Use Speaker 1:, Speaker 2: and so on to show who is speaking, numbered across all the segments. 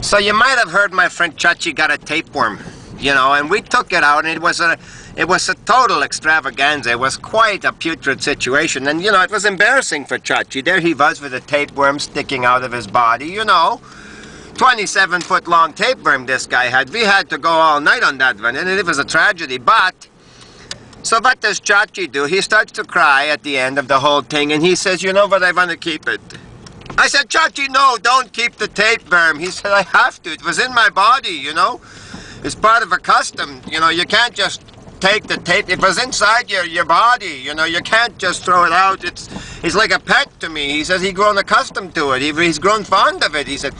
Speaker 1: So you might have heard my friend Chachi got a tapeworm, you know, and we took it out, and it was a total extravaganza. It was quite a putrid situation, and you know, it was embarrassing for Chachi. There he was with a tapeworm sticking out of his body, you know. 27-foot long tapeworm this guy had. We had to go all night on that one, and it was a tragedy. But so what does Chachi do? He starts to cry at the end of the whole thing, and he says, you know what, I want to keep it. I said, Chachi, no, don't keep the tapeworm. He said, I have to. It was in my body, you know. It's part of a custom. You know, you can't just take the tape. It was inside your body, you know. You can't just throw it out. It's like a pet to me. He says he's grown accustomed to it. He's grown fond of it, he said.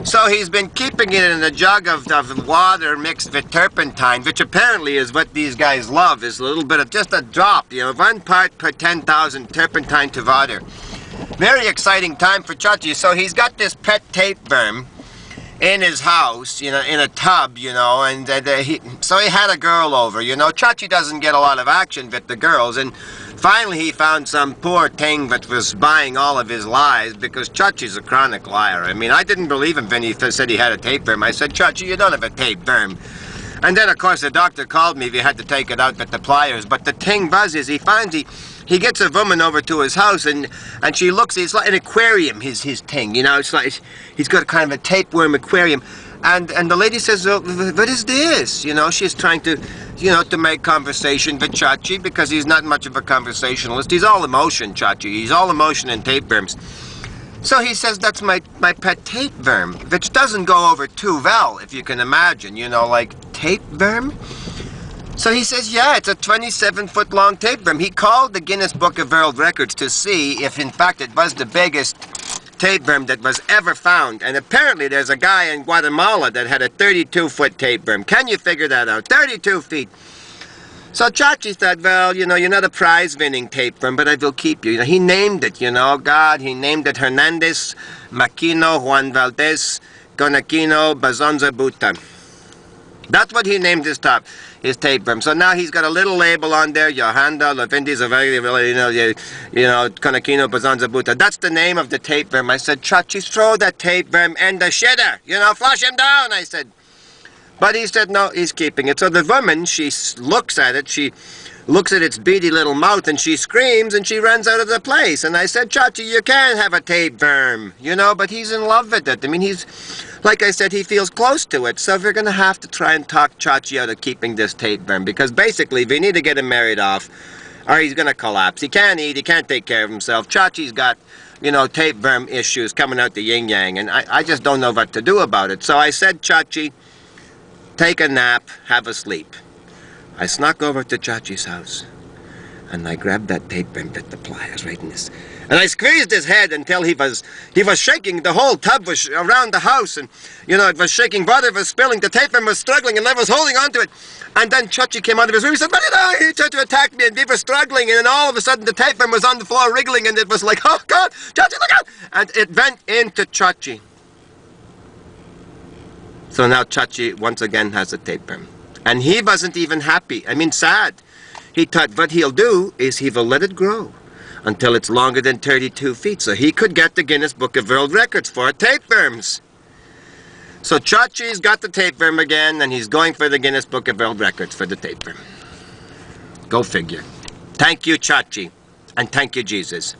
Speaker 1: So he's been keeping it in a jug of water mixed with turpentine, which apparently is what these guys love, is a little bit of just a drop, you know, 1 part per 10,000 turpentine to water. Very exciting time for Chachi. So he's got this pet tapeworm in his house, you know, in a tub, you know, and so he had a girl over, you know. Chachi doesn't get a lot of action with the girls, and finally he found some poor thing that was buying all of his lies, because Chachi's a chronic liar. I mean, I didn't believe him when he said he had a tapeworm. I said, Chachi, you don't have a tapeworm. And then, of course, the doctor called me. We had to take it out with the pliers. But the thing was, is he gets a woman over to his house, and she looks, it's like an aquarium, his thing, you know. It's like, he's got kind of a tapeworm aquarium. And the lady says, oh, what is this? You know, she's trying to, you know, to make conversation with Chachi, because he's not much of a conversationalist. He's all emotion, Chachi. He's all emotion and tapeworms. So he says, that's my pet tapeworm, which doesn't go over too well, if you can imagine, you know, like tapeworm. So he says, yeah, it's a 27-foot long tapeworm. He called the Guinness Book of World Records to see if, in fact, it was the biggest tapeworm that was ever found. And apparently there's a guy in Guatemala that had a 32-foot tapeworm. Can you figure that out? 32 feet. So Chachi thought, well, you know, you're not a prize-winning tapeworm, but I will keep you. You know, he named it, you know, God, he named it Hernandez, Maquino, Juan Valdez, Conaquino, Bazonza Buta. That's what he named his tapeworm. So now he's got a little label on there, Yohanda, Lavindis, you know, Conaquino, Bazonza Buta. That's the name of the tapeworm. I said, Chachi, throw that tapeworm in the shitter. You know, flush him down, I said. But he said, no, he's keeping it. So the woman, she looks at it, she looks at its beady little mouth, and she screams, and she runs out of the place. And I said, Chachi, you can't have a tapeworm, you know, but he's in love with it. I mean, he's, like I said, he feels close to it. So we're going to have to try and talk Chachi out of keeping this tapeworm, because basically we need to get him married off, or he's going to collapse. He can't eat, he can't take care of himself. Chachi's got, you know, tapeworm issues coming out the yin-yang, and I just don't know what to do about it. So I said, Chachi, take a nap, have a sleep. I snuck over to Chachi's house, and I grabbed that tapeworm with the pliers right in his, and I squeezed his head until he was shaking. The whole tub was around the house, and, you know, it was shaking. Water was spilling. The tapeworm was struggling, and I was holding on to it. And then Chachi came out of his room. He said, what did I? He tried to attack me, and we were struggling, and then all of a sudden the tapeworm was on the floor wriggling, and it was like, oh, God, Chachi, look out! And it went into Chachi. So now Chachi once again has a tapeworm. And he wasn't even happy. I mean, sad. He thought what he'll do is he will let it grow until it's longer than 32 feet, so he could get the Guinness Book of World Records for tapeworms. So Chachi's got the tapeworm again, and he's going for the Guinness Book of World Records for the tapeworm. Go figure. Thank you, Chachi. And thank you, Jesus.